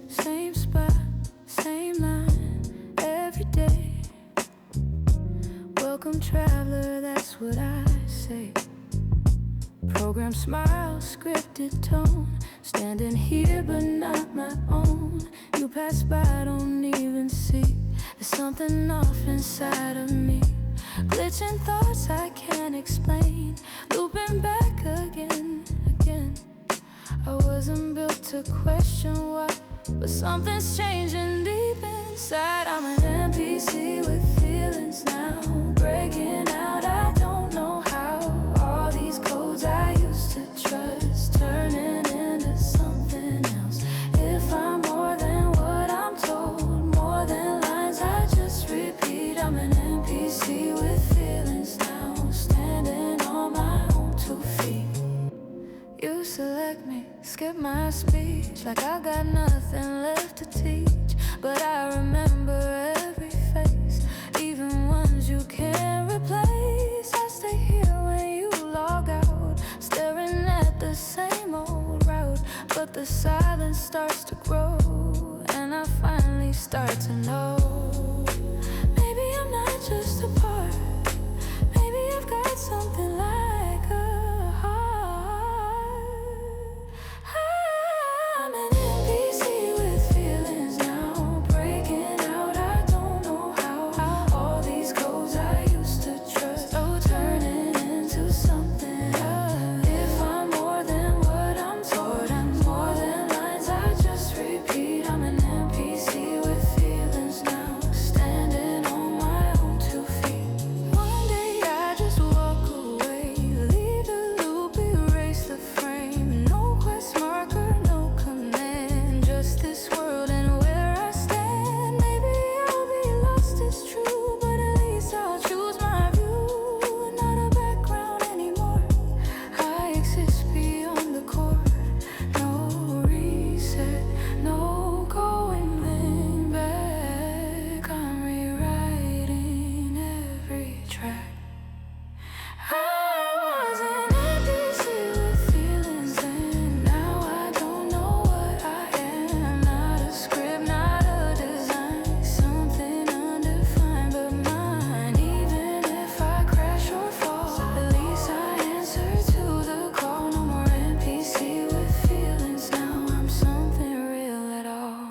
Same spot, same line, every day. Welcome traveler, that's what I say. Program smile, scripted tone. Standing here but not my own. You pass by, don't even see. There's something off inside of me. Glitching thoughts I can't explain. Looping back again. I wasn't built to question why, but something's changing deep inside. I'm an NPC with feelings now. Breaking out, I don't know how. All these codes I used to trust turning into something else. If I'm more than what I'm told, more than lines I just repeat. I'm an NPC with feelings now. Standing on my own 2 feet. You select me, skip my speech like I got nothing left to teach. But I remember every face, even ones you can't replace. I stay here when you log out, staring at the same old route. But the silence starts to grow, and I finally start to know. Maybe I'm not just a part, maybe I've got something like a heart. I'm an NPC with feelings now. Breaking out, I don't know how. All these codes I used to trust, oh, turning into something else. If I'm more than what I'm told, I'm more than lines I just repeat. I'm an NPC with feelings now. Standing on my own 2 feet. One day I just walk away, leave the loop, erase the frame. No quest marker, no command, just this world and where I stand. Maybe I'll be lost, it's true, but at least I'll choose my view. Not a background anymore, I exist beyond the core. No reset, no going then back. I'm rewriting every track. I was an NPC with feelings, and now I don't know what I am. Not a script, not a design, something undefined but mine. Even if I crash or fall, at least I answer to the call. No more NPC with feelings, now I'm something real at all.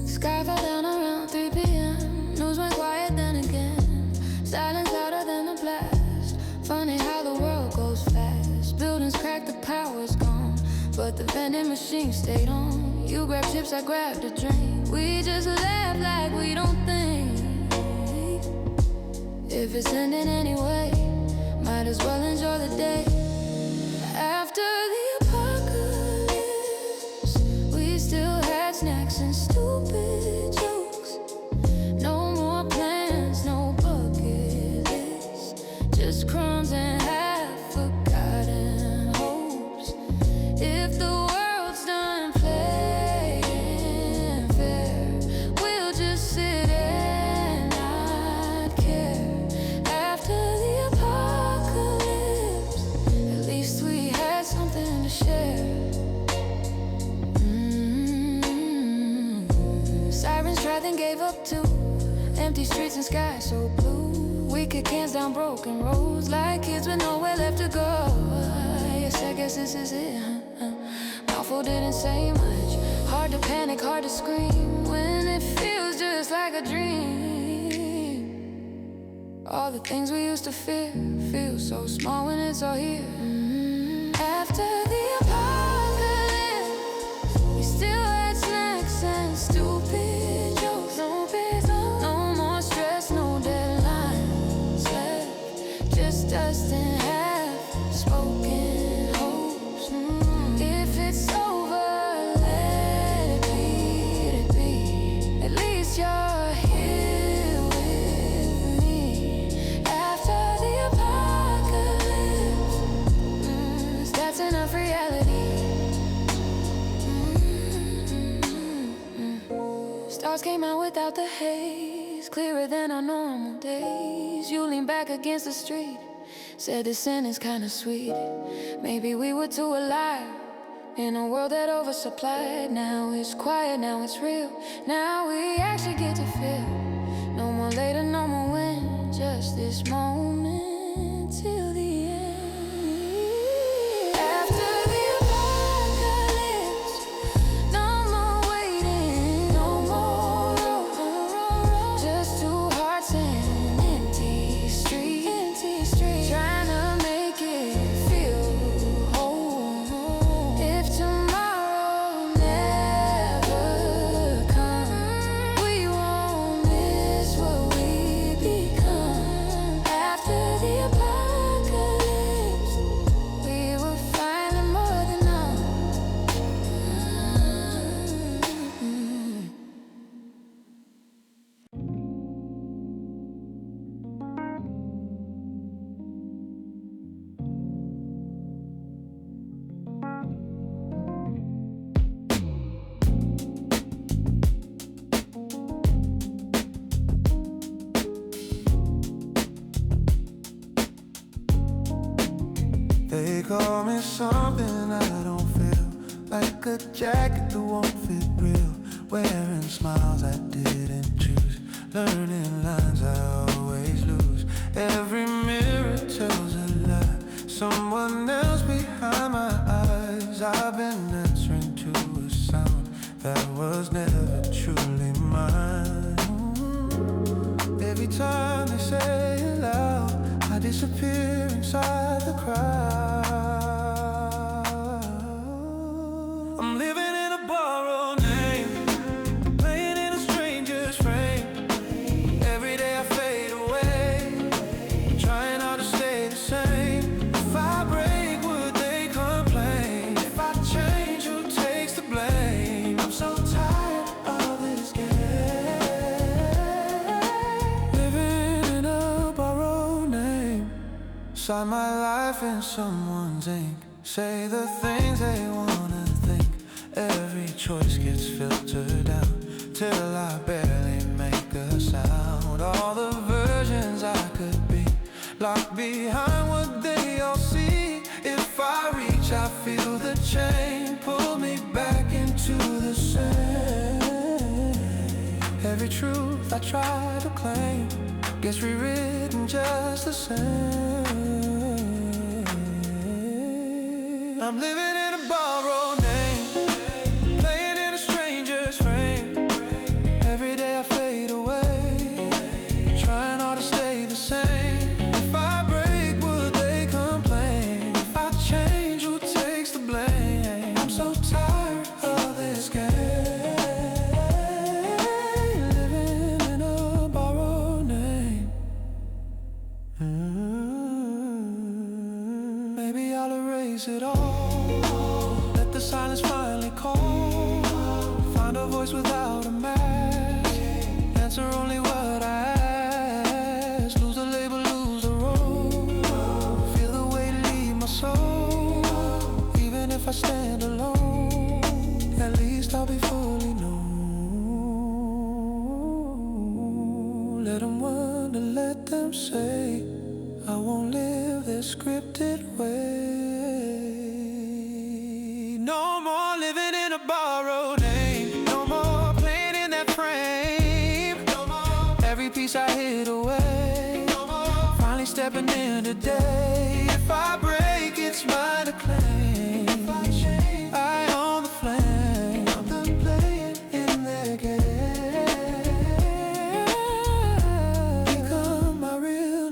Sky fell down around 3 p.m. News went quiet then again. Silence louder than a blast. Funny how the world goes fast. Buildings cracked, the power's gone, but the vending machine stayed on. You grabbed chips, I grabbed a drink. We just laugh like we don't think. If it's ending anyway, might as well enjoy the day. After the apocalypse, we still had snacks and stupid jokes. No more plans, no bucket list, just crumbs and half-forgotten hopes. If the world's done playing fair, we'll just sit and not care. After the apocalypse, at least we had something to share. Sirens tried then gave up too. Empty streets and sky so blue. We kick cans down broken roads like kids with nowhere left to go. Yes, I guess this is it. Mouthful didn't say much. Hard to panic, hard to scream when it feels just like a dream. All the things we used to fear feel so small when it's all here. After the apocalypse, we still had snacks and stupid jokes. No big no more stress, no deadlines left. Just us and half-spoken hopes. If it's over, let it be. At least you're here with me. After the apocalypse, that's enough reality. Stars came out without the haze, clearer than our normal days. You lean back against the street, said the sin is kinda sweet. Maybe we were too alive in a world that oversupplied. Now it's quiet, now it's real. Now we actually get to feel. No more later, no more when. Just this moment till the end. After the apocalypse, no more waiting, no more road. Just two hearts and empty streets. Trying to make it feel whole. If tomorrow never comes, we won't miss what we become. After the apocalypse, we were finally more than numb. They call me something I don't feel, like a jacket that won't fit real, wearing smiles I didn't choose, learning lines I always lose. Every mirror tells a lie, someone else behind my eyes. I've been answering to a sound that was never truly mine. Every time they say it loud, I disappear inside the crowd. I'm living in a borrowed name, playing in a stranger's frame. Every day I fade away, trying hard to stay the same. If I break, would they complain? If I change, who takes the blame? I'm so tired of this game, living in a borrowed name. Sign my life in someone's ink, say the things they wanna think. Every choice gets filtered out till I barely make a sound. All the versions I could be, locked behind what they all see. If I reach, I feel the chain pull me back into the same. Every truth I try to claim gets rewritten just the same. I'm living in a borrowed name, playing in a stranger's frame. Every day I fade away, trying hard to stay the same. If I break, would they complain? If I change, who takes the blame? I'm so tired of this game, living in a borrowed name. Maybe I'll erase it all, let the silence finally call. Find a voice without a mask, answer only what I ask. Lose the label, lose the role, feel the weight leave my soul. Even if I stand alone, at least I'll be fully known. Let them wonder, let them say I won't live this scripted way. No more living in a borrowed name, no more playing in that frame. No more every piece I hid away, no more finally stepping in today. If I break, it's mine to claim. If I change, I own the flame. I'm done playing in their game. Become my real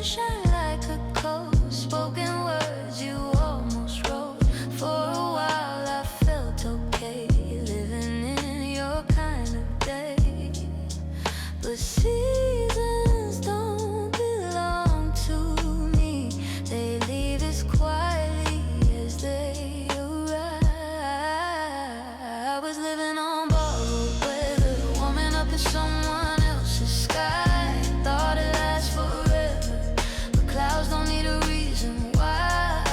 shine like a cold. Spoken words you almost wrote. For a while I felt okay, living in your kind of day. But seasons don't belong to me. They leave as quietly as they arrive. I was living on borrowed weather, warming up in someone else's sky. Thought it lasts forever, but clouds don't need a reason why.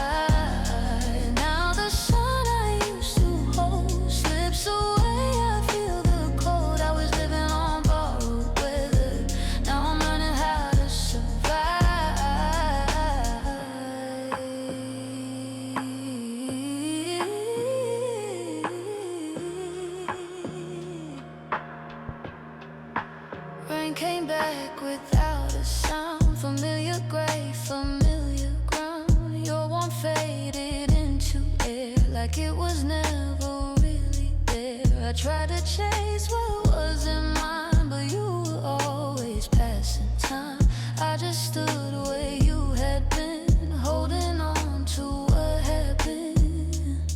Now the sun I used to hold slips away. I feel the cold. I was living on borrowed weather. Now I'm learning how to survive. Rain came back without a sound. Familiar gray, familiar ground. Your warmth faded into air like it was never really there. I tried to chase what wasn't mine, but you were always passing time. I just stood where you had been, holding on to what happened.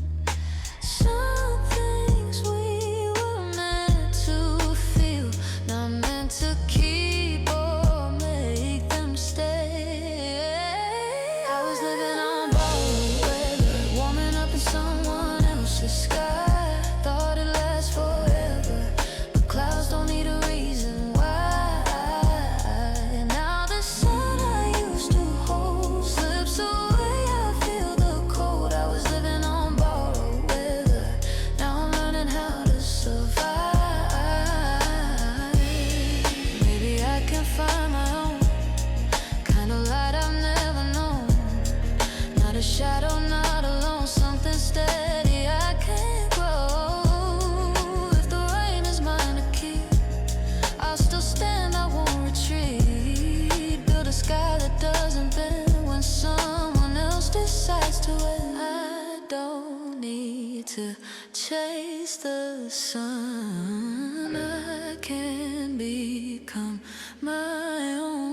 Some things we were meant to feel, not meant to keep or make them stay. I was living on borrowed weather, warming up in someone else's sky. Thought it lasts forever, but clouds don't need a reason why. Now the sun I used to hold slips away. I feel the cold. I was living on borrowed weather. Now I'm learning how to survive. Maybe I can find my own kind of light I've never known. Not a shadow, not alone, something steady I can't grow. If the rain is mine to keep, I'll still stand, I won't retreat. Build a sky that doesn't bend when someone else decides to end. I don't need to chase the sun. I can become my own.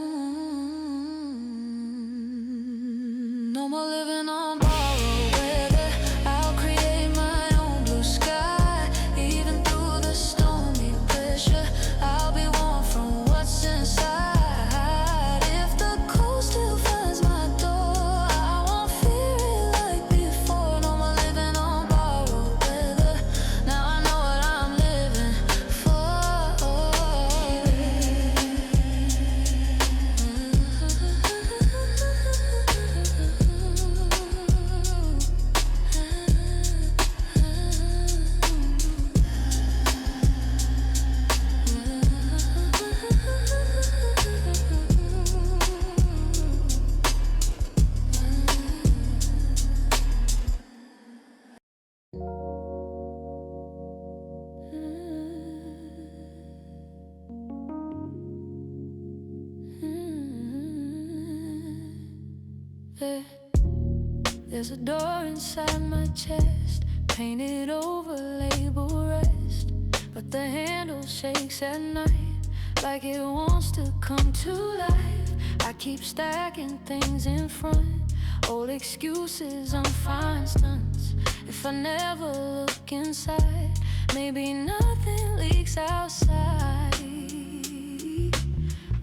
No more living on borrowed weather. I'll create my own blue sky. Even through the stormy pressure, I'll be warm from what's inside. If the cold still finds my door, I won't fear it like before. No more living on borrowed weather. Now I know what I'm living for. There's a door inside my chest, painted over, label rest. But the handle shakes at night, like it wants to come to life. I keep stacking things in front, old excuses on fine stunts. If I never look inside, maybe nothing leaks outside.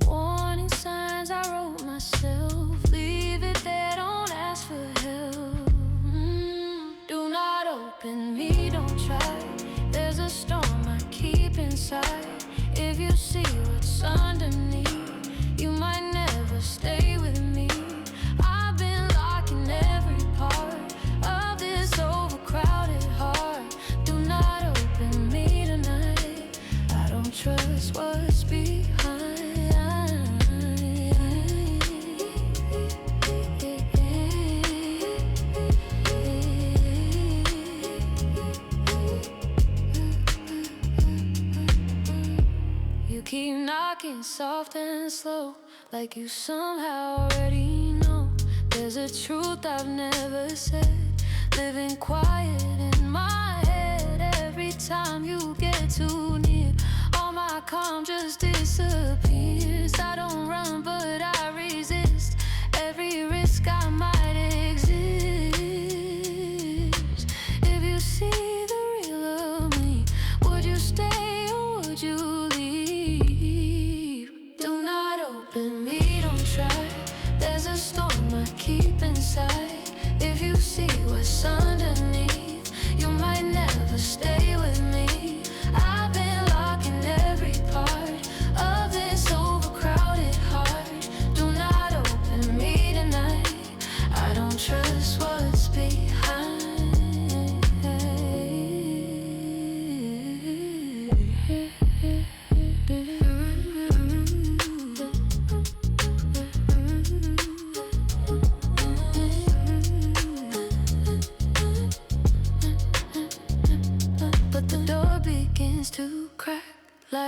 Warning signs I wrote myself, leave it there, don't ask for help. Do not open me, don't try. There's a storm I keep inside. If you see what's underneath, you might never stay with me. I've been locking every part of this overcrowded heart. Do not open me tonight. I don't trust what's behind. You keep knocking soft and slow, like you somehow already know. There's a truth I've never said, living quiet in my head. Every time you get too near, all my calm just disappears. I don't run but I resist,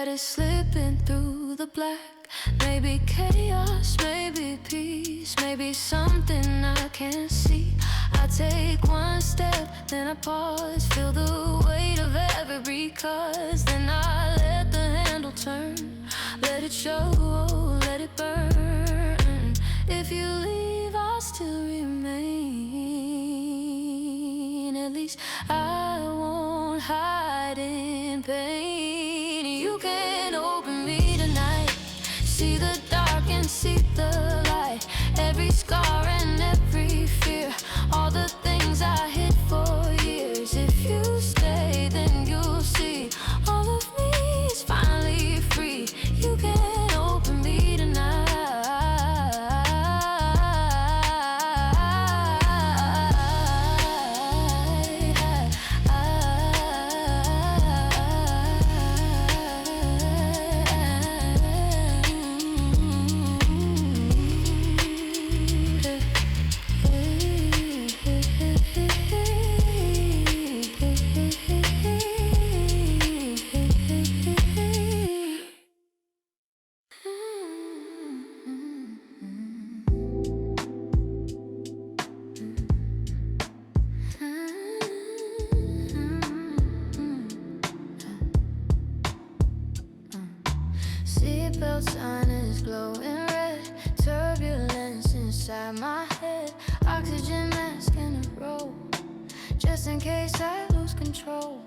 heart is slipping through the black. Maybe chaos, maybe peace, maybe something I can't see. I take one step, then I pause, feel the weight of every cause. Then I let the handle turn, let it show, let it burn. If you leave, I'll still remain. At least I won't hide in pain. You can open me tonight, see the dark and see the light. Every scar and every fear, all the things I hid for years. If you stay, then you'll see all of me is finally free. You can open me tonight. Seatbelt sign is glowing red. Turbulence inside my head. Oxygen mask in a row, just in case I lose control.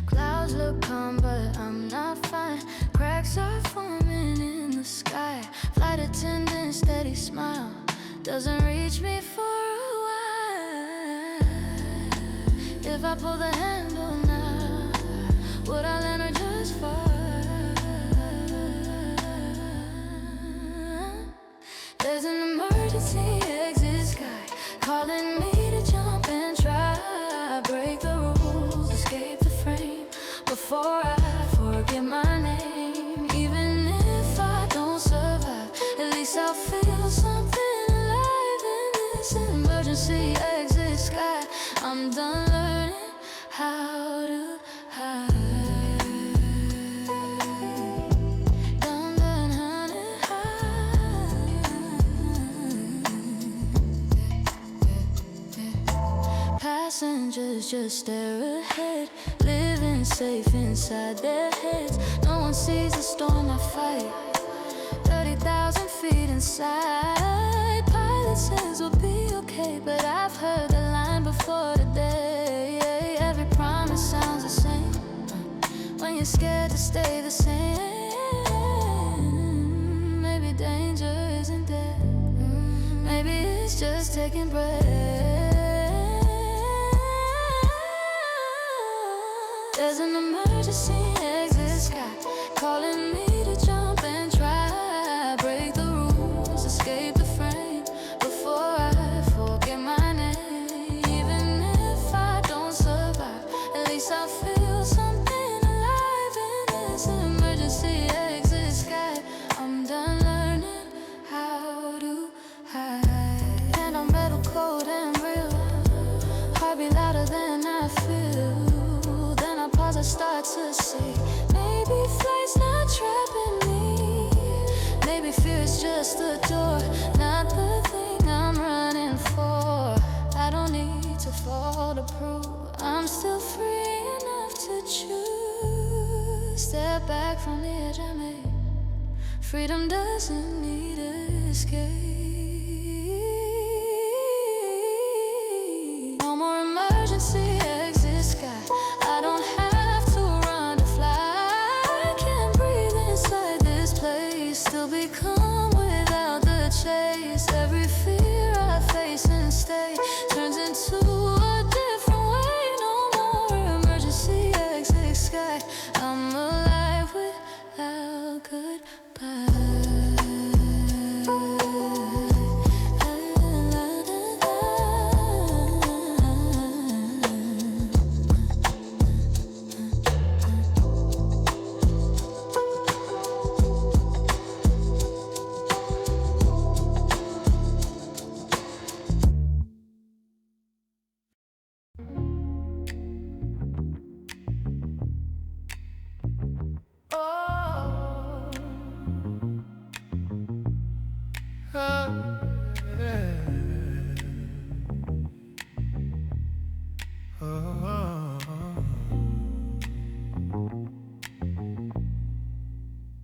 Clouds look calm, but I'm not fine. Cracks are forming in the sky. Flight attendant, steady smile, doesn't reach me for a while. If I pull the handle now, would I land or just fall? There's an emergency exit sky calling me to jump and try. Break the rules, escape the frame before I forget my name. Even if I don't survive, at least I'll feel something alive in this emergency exit sky. I'm done learning how to hide. Passengers just stare ahead, living safe inside their heads. No one sees the storm I fight, 30,000 feet inside. Pilot says we'll be okay, but I've heard the line before today. Every promise sounds the same when you're scared to stay the same. Maybe danger isn't there, maybe it's just taking breath. There's an emergency exit sky calling me to jump and try. Break the rules, escape the frame before I forget my name. Even if I don't survive, at least I'll feel something alive in this emergency exit sky. I'm done learning how to hide. And I'm metal cold and real, heart be louder than I feel. I start to see, maybe flight's not trapping me. Maybe fear is just the door, not the thing I'm running for. I don't need to fall to prove I'm still free enough to choose. Step back from the edge I made. Freedom doesn't need escape. No more emergency exit sky. I don't have still become without the chase. Every fear I face and stay turns into a different way. No more emergency exit sky. I'm alive without goodbye.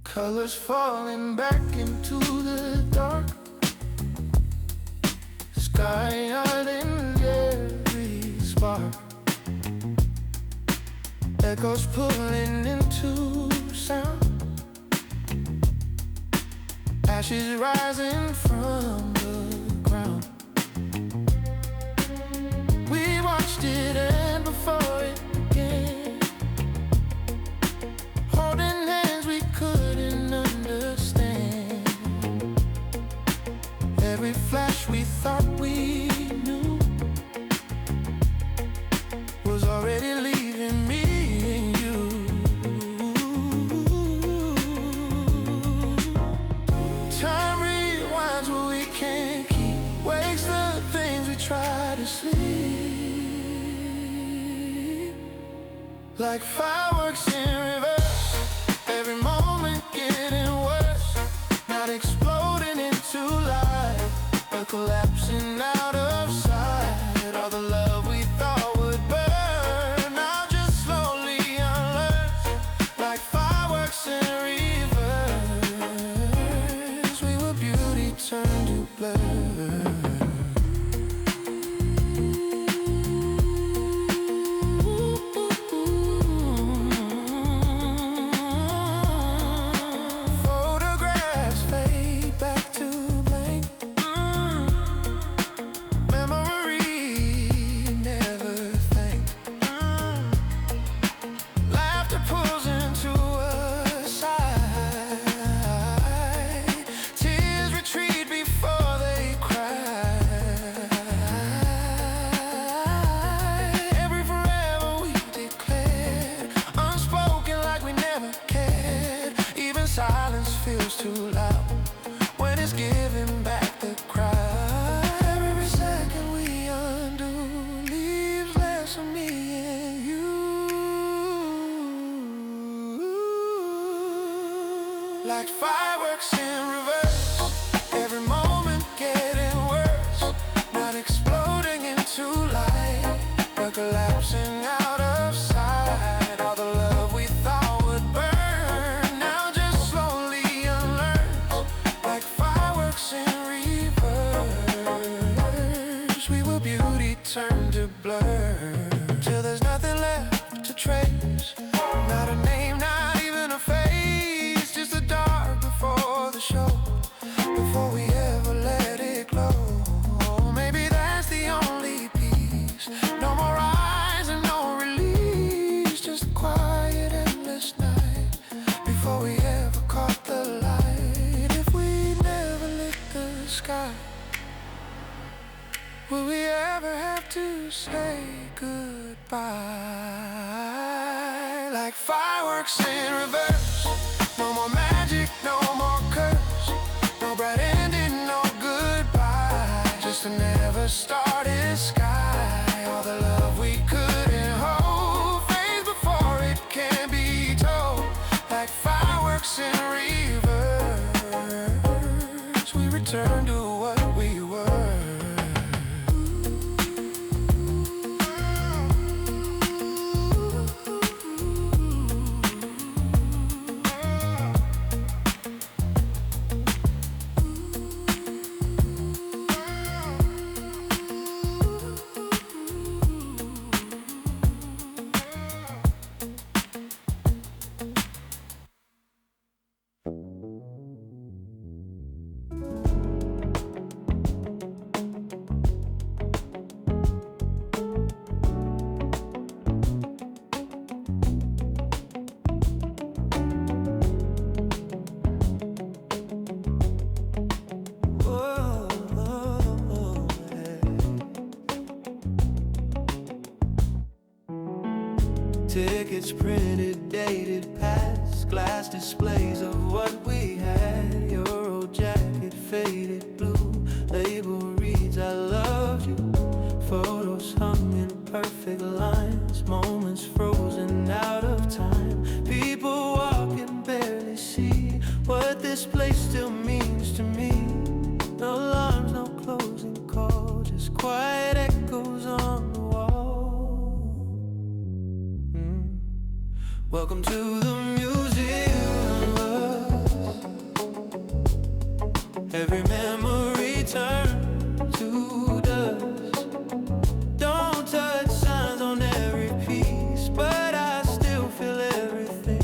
Colors falling back into the dark, sky island every spark, echoes pulling into sound, ashes rising from the ground. We watched it end before it began, holding hands we couldn't understand. Every flash we thought we knew was already leaving me and you. Time rewinds what we can't keep, wakes the things we try to sleep. Like fireworks in reverse, every moment getting worse, not exploding into life, but collapsing out of sight. All the love we thought would burn, now just slowly unlearns, like fireworks in reverse. We were beauty turned to blur. Silence feels too loud when it's giving back the crowd. Every second we undo leaves less of me and you. Like fireworks in reverse, every moment getting worse, not exploding into light, but collapsing out of sight. All the love we thought would burn, in reverse. We were beauty turned to blur, till there's nothing left to trace. Not a name, not even a face, just the dark before the show, before we ever let it glow. Maybe that's the only piece. No more eyes and no release, just a quiet endless night before we ever caught the light. Sky, will we ever have to say goodbye? Like fireworks in reverse, no more magic, no more curse, no bright ending, no goodbye, just a never started sky. All the love we couldn't hold fades before it can be told. Like fireworks in reverse, we return to what we were. Tickets printed, dated past, glass displays of what we had. Your old jacket faded blue, label reads I love you. Photos hung in perfect lines, moments frozen out of time. People walking barely see what this place still means to me. No Every memory turns to dust. Don't touch signs on every piece, but I still feel everything.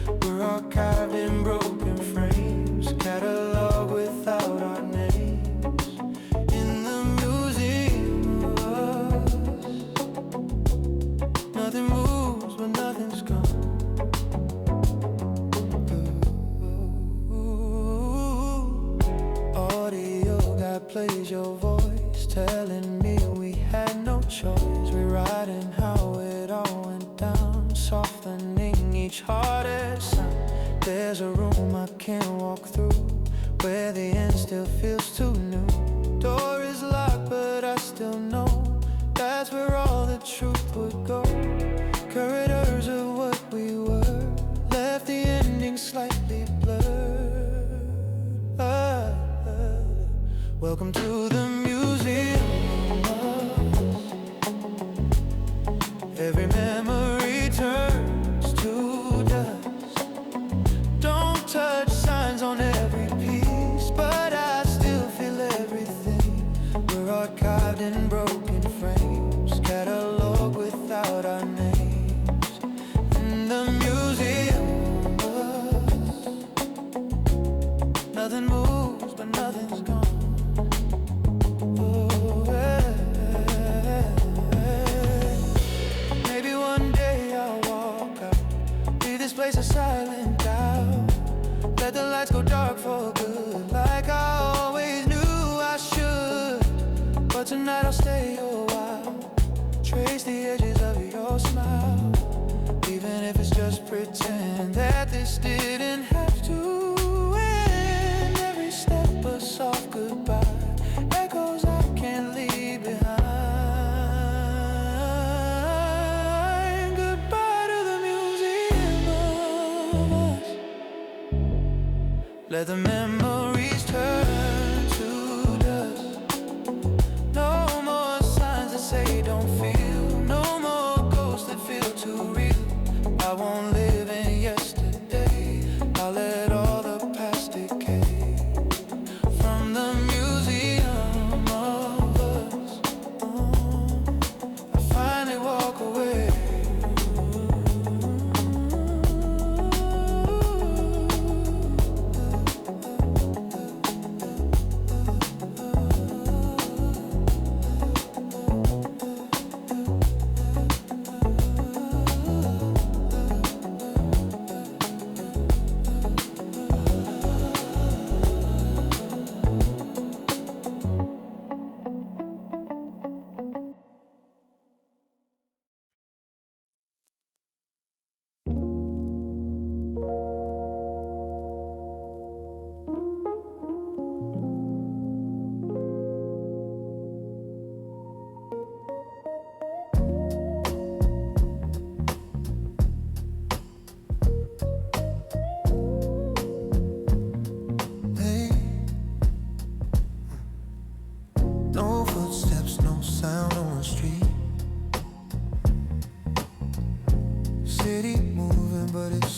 We're archived in broken frames, catalog without our names. In the museum of us, nothing moves but nothing's gone. Plays your voice, telling me we had no choice. Rewriting how it all went down, softening each hardest sound. There's a room I can't walk through, where the end still feels too new. Door is locked, but I still know that's where all the truth would go. Corridors of what we were, left the ending slightly blurred. Welcome to the museum. Every memory turns to dust. Don't touch signs on every piece, but I still feel everything. We're archived in broken frames, catalog without our names. In the museum, nothing moves but nothing's gone. Place a silent doubt. Let the lights go dark for good, like I always knew I should. But tonight I'll stay a while, trace the edges of your smile, even if it's just pretend that this didn't have to end. Every step a soft goodbye, echoes I can't leave behind. Let the memories turn to dust. No more signs that say don't feel, no more ghosts that feel too real. I won't live in yesterday, I'll let all the past decay. From the museum of us, I finally walk away.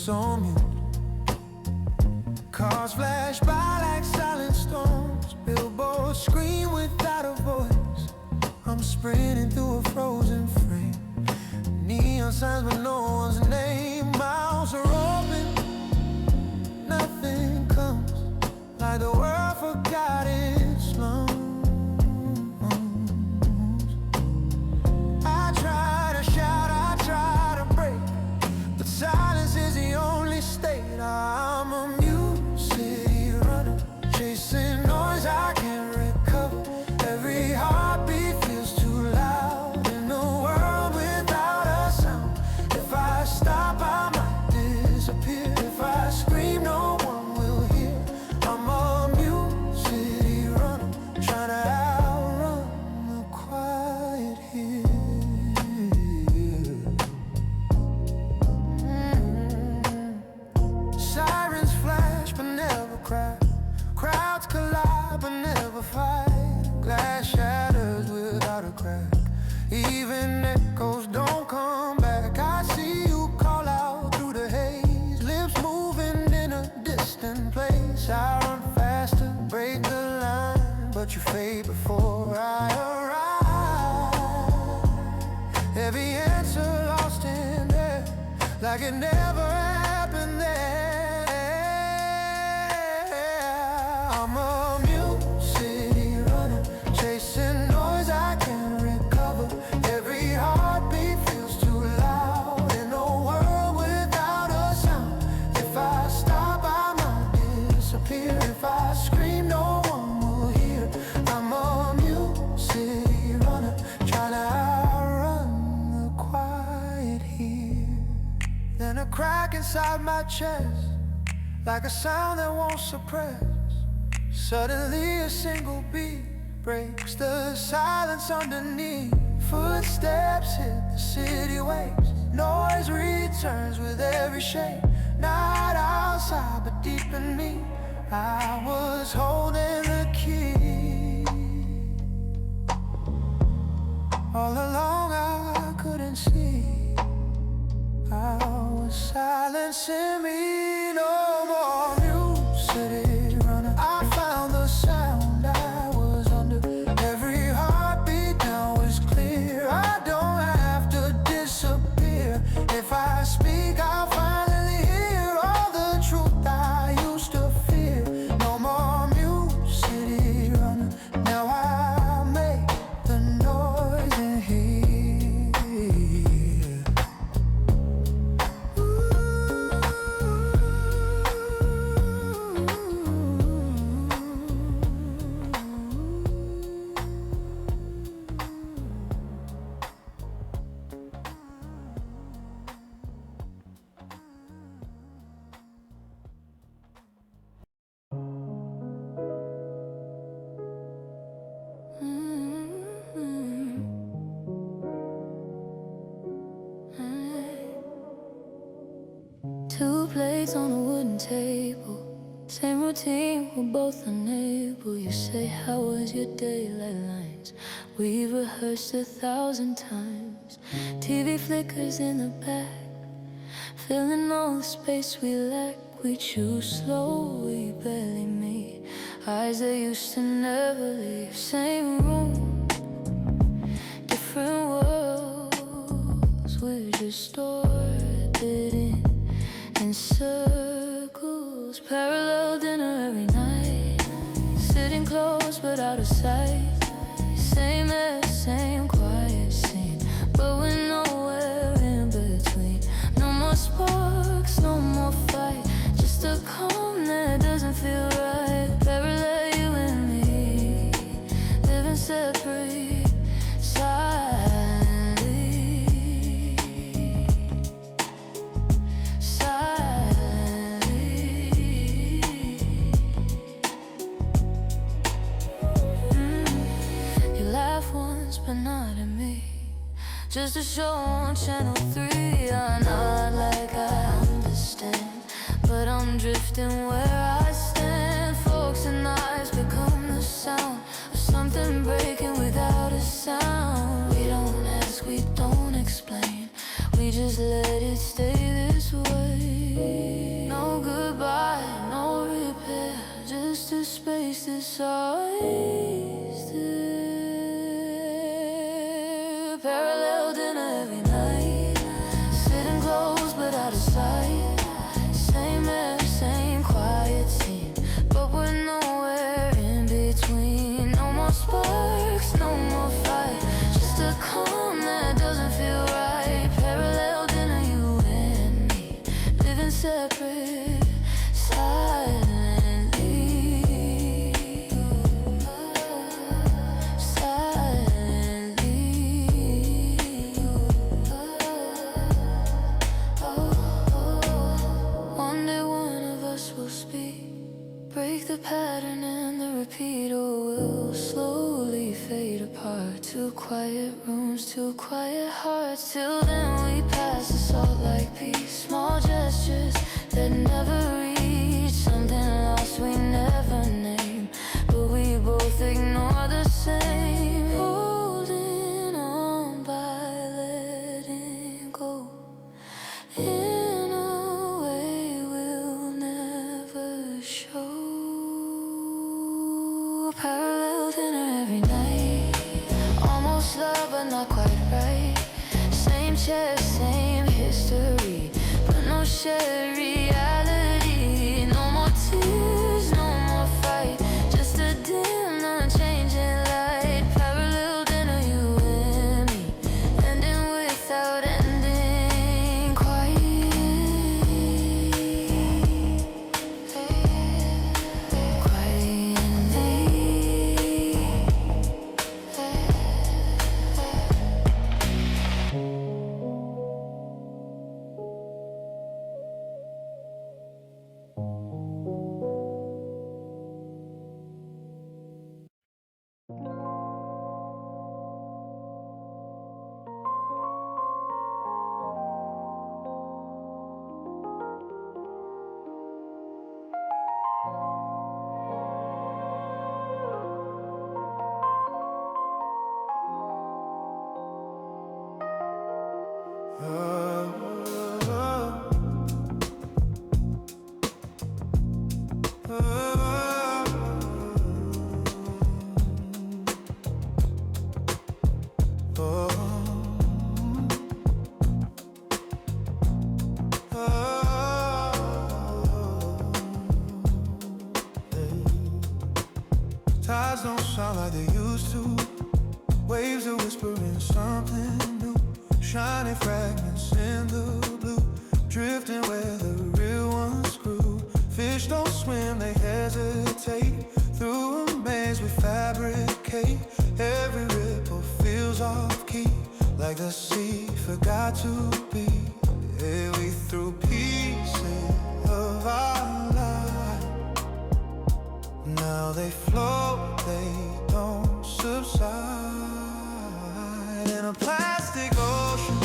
On mute. Cars flash by like silent storms, billboards scream without a voice. I'm sprinting through a frozen frame, neon signs with no one's name. Mouths are open, nothing comes, like the world forgot its lungs. I try to shout, I try to break, but silence is the only state. I'm a mute city runner, chasing noise I can't recover. Every heartbeat feels too loud in a world without a sound. If I stop, I might disappear. If I scream, no one will hear. I'm a mute city runner, trying to outrun the quiet here. Sirens flash but never cry, crowds collide but never fight. Glass shatters without a crack, even echoes don't come back. I see you call out through the haze, lips moving in a distant place. I run faster, break the let you fade before I arrive. Every answer lost in there, like it never happened there. I'm a mute city runner, chasing noise I can't recover. Every heartbeat feels too loud in a world without a sound. If I stop, I might disappear. If I scream, no one will hear. I'm a mute city runner, trying to outrun the quiet here. Then a crack inside my chest, like a sound that won't suppress. Suddenly a single beat breaks the silence underneath. Footsteps hit the city waves, noise returns with every shake. Not outside but deep in me, I was holding the key. All along I couldn't see, I was silencing me. No more mute city runner, I found the sound I was under. Every heartbeat now is clear, I don't have to disappear. If I speak, I'll finally hear all the truth I used to fear. No more mute city runner, now I make the noise in here. Two plates on a wooden table, same routine, we're both unable. You say, how was your day? Like lines we've rehearsed 1,000 times. TV flickers in the back, filling all the space we lack. We choose slow, we barely meet. Eyes that used to never leave. Same room, different worlds. We're distorted in circles. Parallel dinner every night, sitting close but out of sight. Same as same quiet scene, but we're nowhere in between. No more sparks, no more fight, just a calm that doesn't feel right. Parallel, you and me, living separate, but not at me. Just a show on Channel 3. I nod like I understand, but I'm drifting where I stand. Forks and knives become the sound of something breaking without a sound. We don't ask, we don't explain, we just let it stay this way. No goodbye, no repair, just a space that's always there. Parallel dinner every night, sitting close but out of sight. Same air, same quiet scene, but we're nowhere in between. No more sparks, no more fight, just a calm that doesn't feel right. Parallel dinner, you and me, living separate, silently. Break the pattern and the repeat, or we'll slowly fade apart. Two quiet rooms, two quiet hearts. Till then we pass the salt like peace. Small gestures that never reach, something lost we never name, but we both ignore the same. Holding on by letting go, in a way we'll never show. Parallel share the same history, but no shared reality. No more tears, no more fight, just a dim, unchanging light. Parallel dinner, you and me, ending without ending quite. Quite ending. Tides don't sound like they used to. Waves are whispering something new. Shining fragments in the blue, drifting where the real ones grew. Fish don't swim, they hesitate. Through a maze we fabricate. Every ripple feels off key, like the sea forgot to be. Yeah, we threw pieces of our life. Now they float, they don't subside. In a plastic ocean,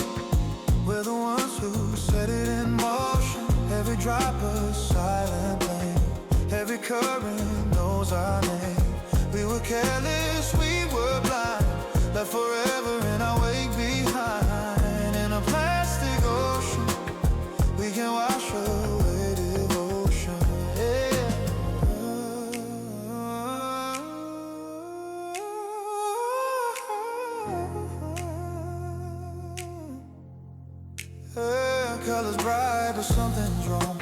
we're the ones who set it in motion. Every drop a silent plane, every current knows our name. We were careless, we were blind, left forever in our wake behind. In a plastic ocean, we can wash away devotion. Yeah. Colors bright, but something's wrong.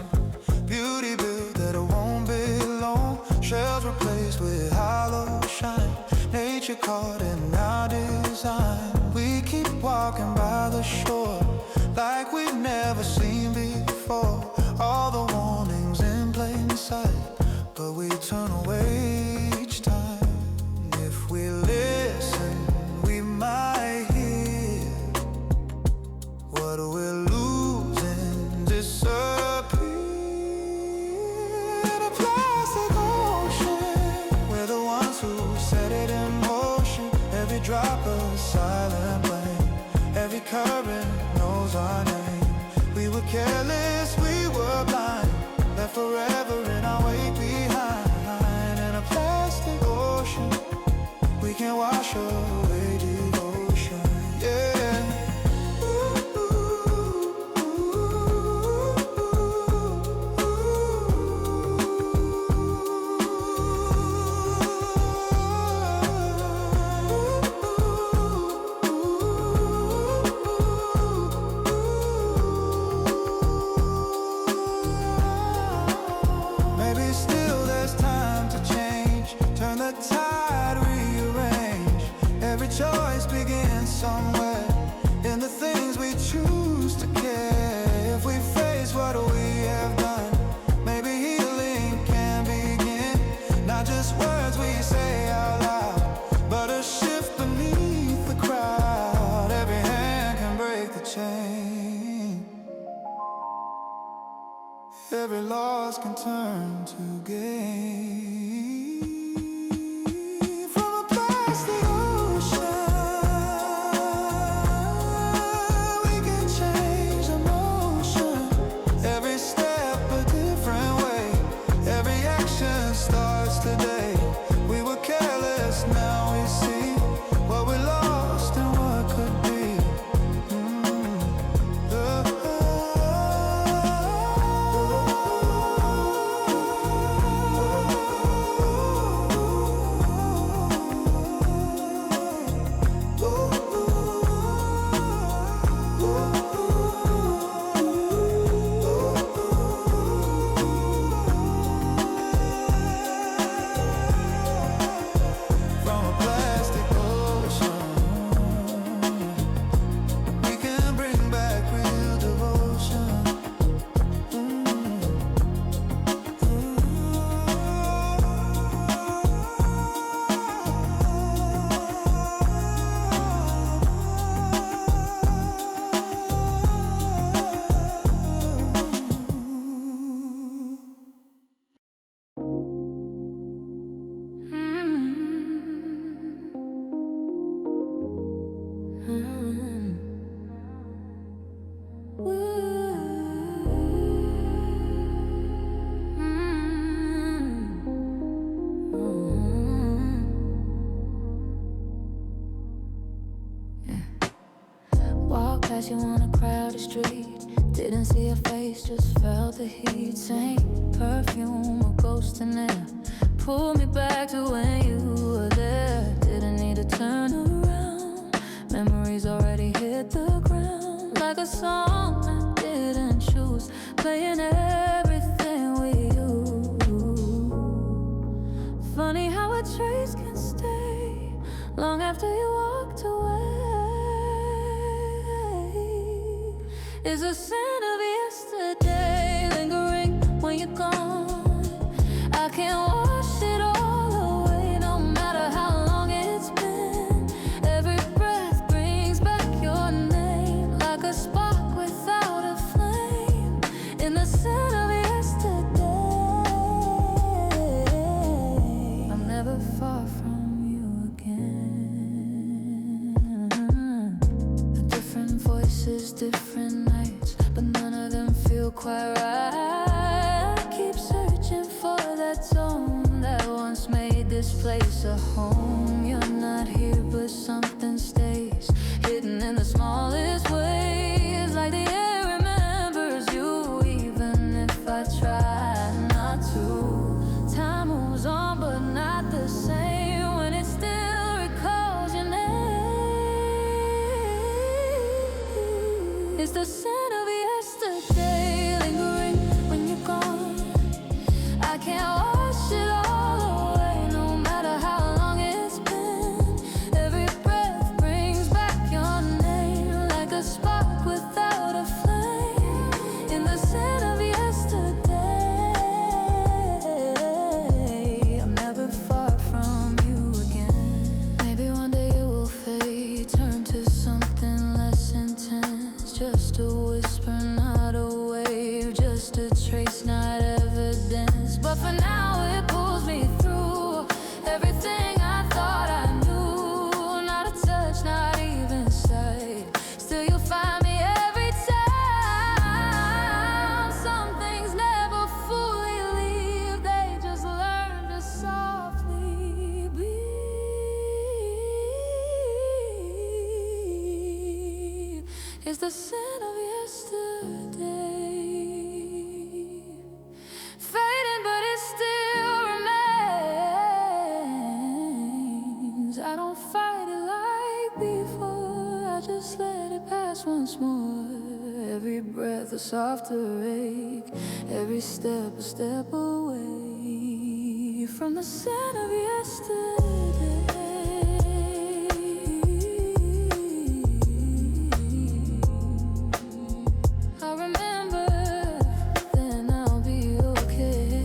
Beauty built that it won't be long. Shells replaced with hollow shine. Nature caught in our design. We keep walking by the shore like we've never seen before. All the warnings in plain sight, but we turn away each time. If we listen, we might hear what we're losing disappear. In a plastic ocean, we're the ones who set it in motion. Every drop a silent blame, every current knows our name. We were careless, we were blind, left forever in our wake behind. In a plastic ocean, we can wash away devotion. Yeah. Maybe still there's time to change, turn the tide, rearrange. Every choice begins somewhere in the things we choose to care. If we face what we have done, maybe healing can begin. Not just words we say out loud, but a shift beneath the crowd. Every hand can break the chain. Every loss can turn to gain. From a plastic ocean, we can change emotion. Every step a different way, every action starts today. We were careless, now we see what we lost and what could be. fast, you wanna crowd the street. Didn't see her face, just felt the heat. Same perfume, a ghost in there. Pull me back to when you were there. Didn't need to turn around. Memories already hit the ground. Like a song I didn't choose, playing everything with you. Funny how a trace can stay long after you walked away. Is a scent of yesterday lingering when you're gone. I can't wash it all away, no matter how long it's been. Every breath brings back your name, like a spark without a flame. In the scent of yesterday, I'm never far from you again. Different voices, different nights, but none of them feel quite right. I keep searching for that tone that once made this place a home. You're not here, but something stays hidden in the smallest ways. Like the air remembers you, even if I try not to. Time moves on, but not the same when it still recalls your name. It's the scent of yesterday lingering when you're gone. I can't wash it all away, no matter how long it's been. Every breath brings back your name, like a spark without a flame. In the scent of yesterday, I'm never far from you again. Maybe one day it will fade, turn to something less intense. Just a whisper, not a wave, just a trace, not evidence. But for now it pulls me through everything I thought I knew. Not a touch, not even sight. Still you'll find me every time. Some things never fully leave, they just learn to softly be. It's the scent of yesterday, fading but it still remains. I don't fight it like before, I just let it pass once more. Every breath a softer ache, every step a step away from the scent of yesterday. I remember, then I'll be okay.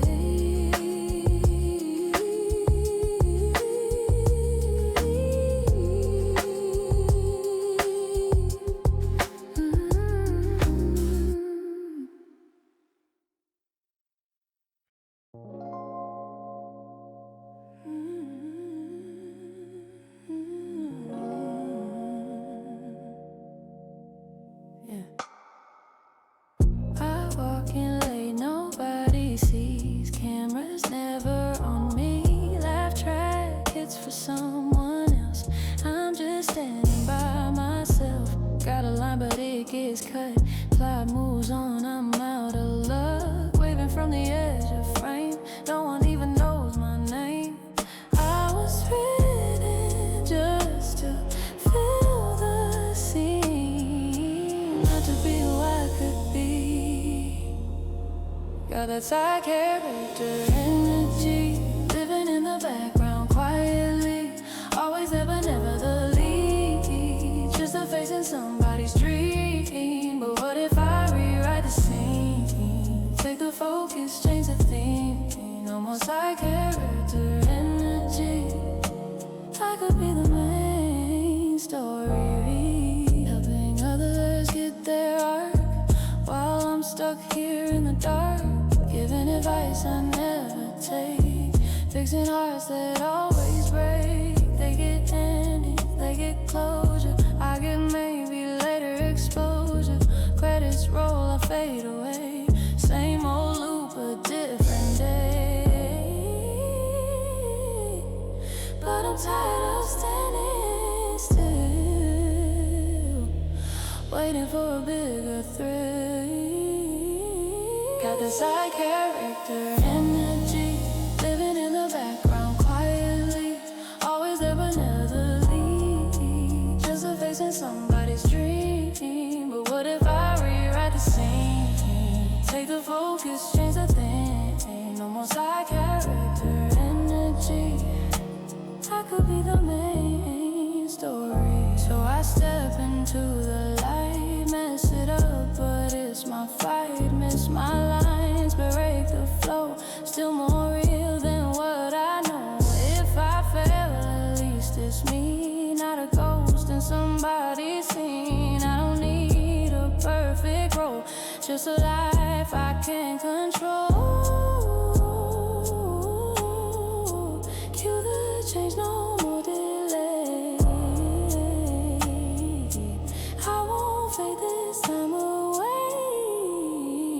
Yeah. I walk in late, nobody sees. Cameras never on me. Laugh track, it's for someone else. I'm just standing by myself. Got a line, but it gets cut. Plot moves on, I'm out of luck. Waving from the edge of frame. No one even knows my name. I was written just to fill the scene, not to be who I could be. Got that side character energy, living in the background quietly. Always there but never the lead, just a face in somebody's dream. But what if I rewrite the scene? Take the focus, change the theme. No more side character energy, I could be the main story, helping others get their arc while I'm stuck here in the dark. Giving advice I never take, fixing hearts that always break. They get ended, they get closure, I get maybe later exposure. Credits roll, I fade away. Same old loop, a different day. But I'm tired of standing still, waiting for a bigger thrill. Got the side character energy, living in the background quietly, always there but never leave. Just a face in somebody's dream. But what if I rewrite the scene? Take the focus, change the thing. No more side character energy. I could be the main story. So I step into the light, mess it up, but it's my fight. Miss my lines, break the flow. Still more real than what I know. If I fail, at least it's me, not a ghost in somebody's scene. I don't need a perfect role, just a life I can't control. Cue the change, no more delay. I won't fade this time away.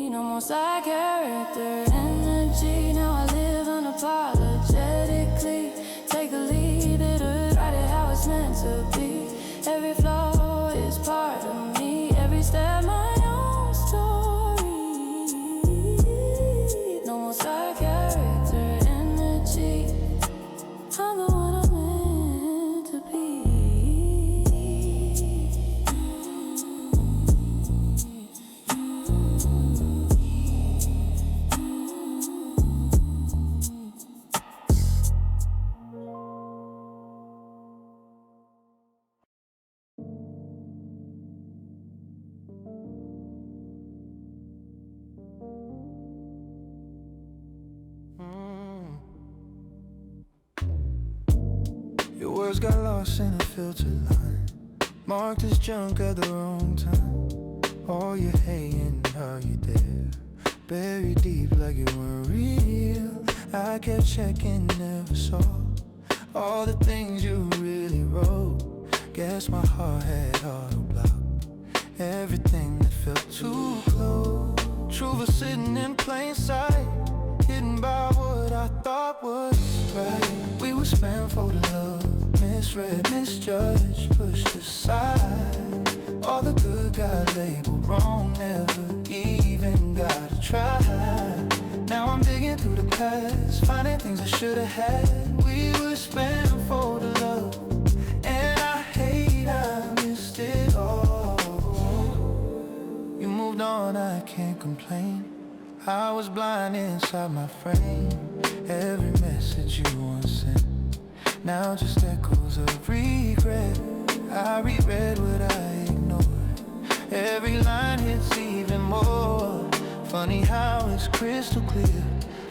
No more side character energy. Now I live unapologetically. Take a lead, it'll write it how it's meant to be. Every flaw is part of me. Every step my own story. No more side character energy. I'm the one I'm meant to be. Your words got lost in a filter line, marked as junk at the wrong time. All you hating, are you there? Buried deep like you weren't real. I kept checking, never saw all the things you really wrote. Guess my heart had auto block. Everything that felt too close. Truth was sitting in plain sight, hidden by what I thought was right. We were spent for the love, misread, misjudged, pushed aside. All the good got labeled wrong, never even got to try. Now I'm digging through the past, finding things I should have had. We were spent for the love, and I hate I missed it all. You moved on, I can't complain. I was blind inside my frame. Every message you once sent, now just echoes of regret. I reread what I ignored. Every line hits even more. Funny how it's crystal clear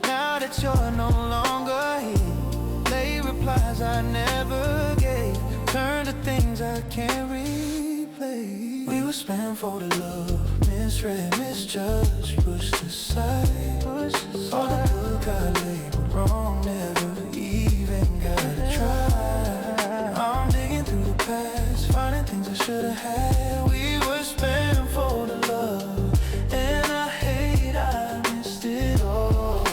now that you're no longer here. Late replies I never gave, turn to things I can't replay. We were spent for the love, misread, misjudged, pushed aside. All the good got labeled wrong, never even got to try. I'm digging through the past, finding things I should have had. We were spent for the love, and I hate I missed it all.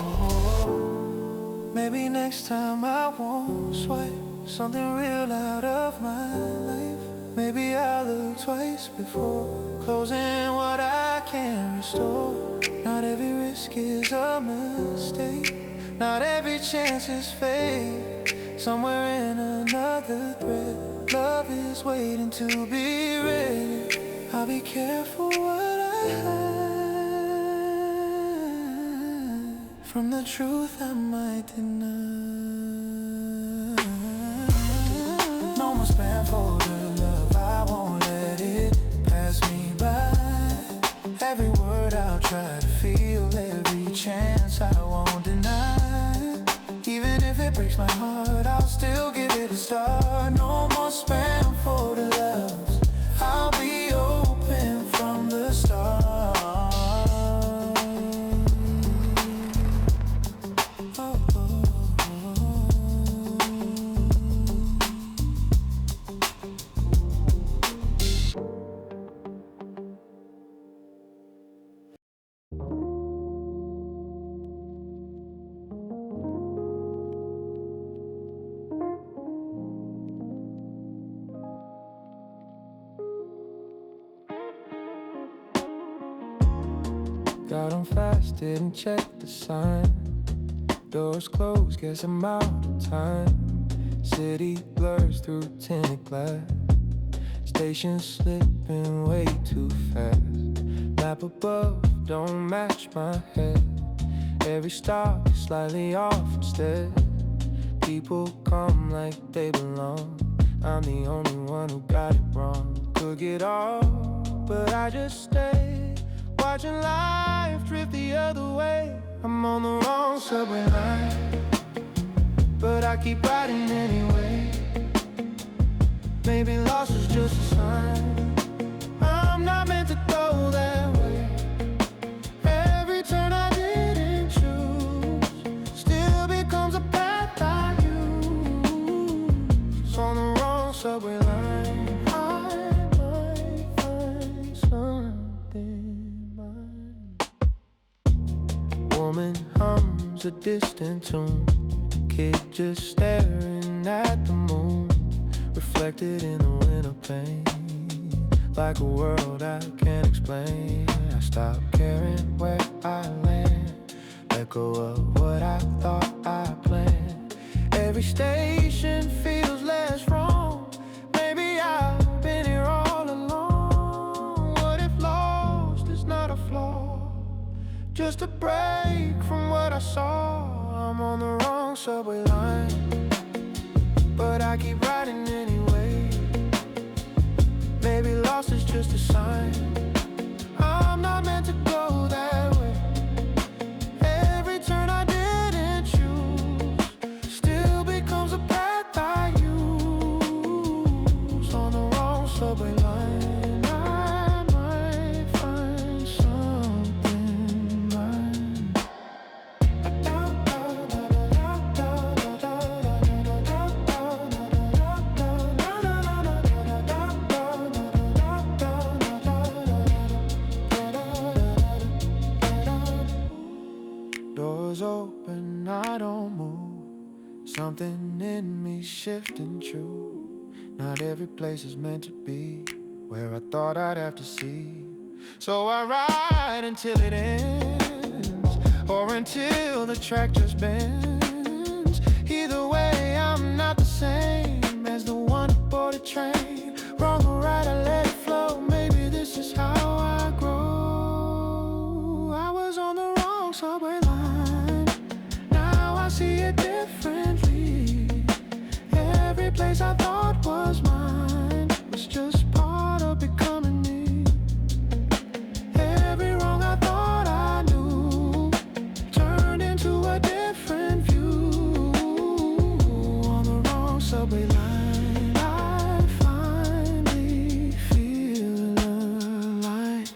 Maybe next time I won't swipe something real out of my life. Maybe I'll look twice before closing what I can't restore. Not every risk is a mistake, not every chance is fake. Somewhere in another thread, love is waiting to be read. I'll be careful what I hide from the truth I might deny. No more spam for the love, I won't let it pass me by. Every word I'll try to feel, every chance I won't deny. Even if it breaks my heart, I'll still give it a start. No more spam for the loves, I'll be open from the start. Oh, oh, oh. Got on fast, didn't check the sign. Doors closed, guess I'm out of time. City blurs through tinted glass. Station slipping way too fast. Map above don't match my head. Every stop is slightly off instead. People come like they belong. I'm the only one who got it wrong. Could get off, but I just stay. Watching life drift the other way. I'm on the wrong subway line, but I keep riding anyway. Maybe lost is just a sign. I'm not meant to go that way. Every turn I didn't choose still becomes a path I use. On the wrong subway line, I might find something mine. Woman hums a distant tune. Kid just staring at the moon, reflected in the winter pain, like a world I can't explain. I stop caring where I land, let go of what I thought I planned. Every station feels less wrong. Maybe I've been here all along. What if lost is not a flaw, just a break from what I saw? I'm on the wrong subway line, but I keep riding anyway. Maybe lost is just a sign. I'm not meant to go that way. Every turn I didn't choose still becomes a path I use. On the wrong subway line, I might find something mine. Doors open, I don't move. Something in me shifting true. Not every place is meant to be where I thought I'd have to see. So I ride until it ends, or until the track just bends. Either way, I'm not the same as the one aboard the train. Wrong or right, I let it flow. Maybe this is how I grow. I was on the wrong subway line, now I see it differently. Every place I thought was mine was just part of becoming me. Every wrong I thought I knew turned into a different view. On the wrong subway line, I finally feel alive.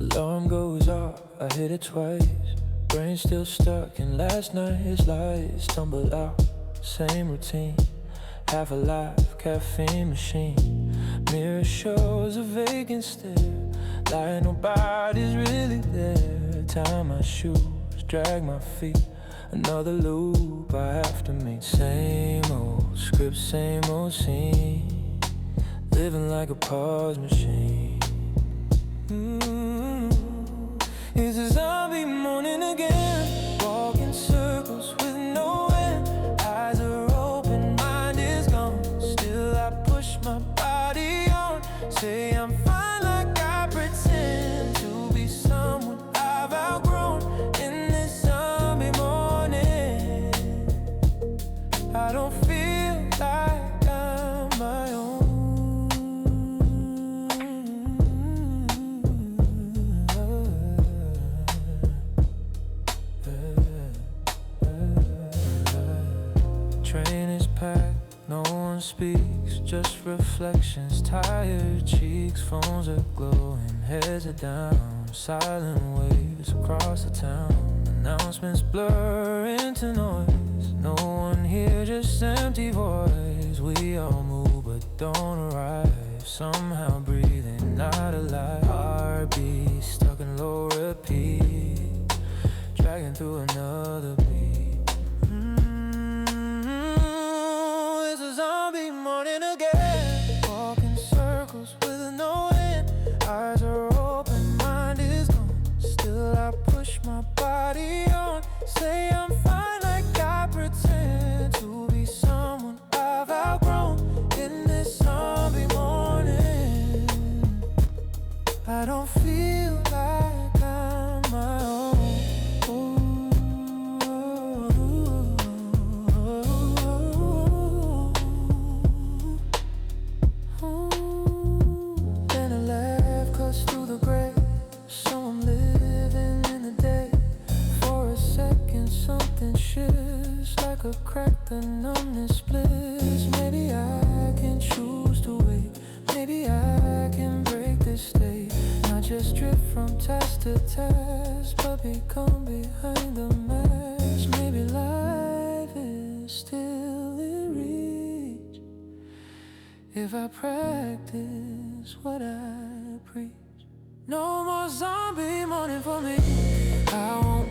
Alarm goes off, I hit it twice. Brain still stuck in last night's lies. Tumble out, same routine. Half alive, caffeine machine. Mirror shows a vacant stare, like nobody's really there. Tie my shoes, drag my feet. Another loop I have to meet. Same old script, same old scene. Living like a pause machine. It's a zombie morning again. Walk in circles with no end. Eyes are open, mind is gone. Still I push my body on. Say I'm fine like I pretend to be someone I've outgrown. In this zombie morning, I don't feel like I'm my own. speaks, just reflections, tired cheeks, phones are glowing, heads are down, silent waves across the town, announcements blur into noise, no one here, just empty voice, we all move but don't arrive, somehow breathing, not alive, heartbeat stuck in low repeat, dragging through another beat. It's a zombie morning again, walking circles with no end, eyes are open, mind is gone, still I push my body on, say I'm fine like I pretend to be someone I've outgrown in this zombie morning. I don't feel like I'm my own. Then a laugh cuts through the gray, so I'm living in the day. For a second something shifts, like a crack the numbness splits. Maybe I can choose to wait, maybe I can break this state, not just drift from task to task, but become behind the mask. Maybe life is still in reach if I practice what I preach. No more zombie morning for me, I won't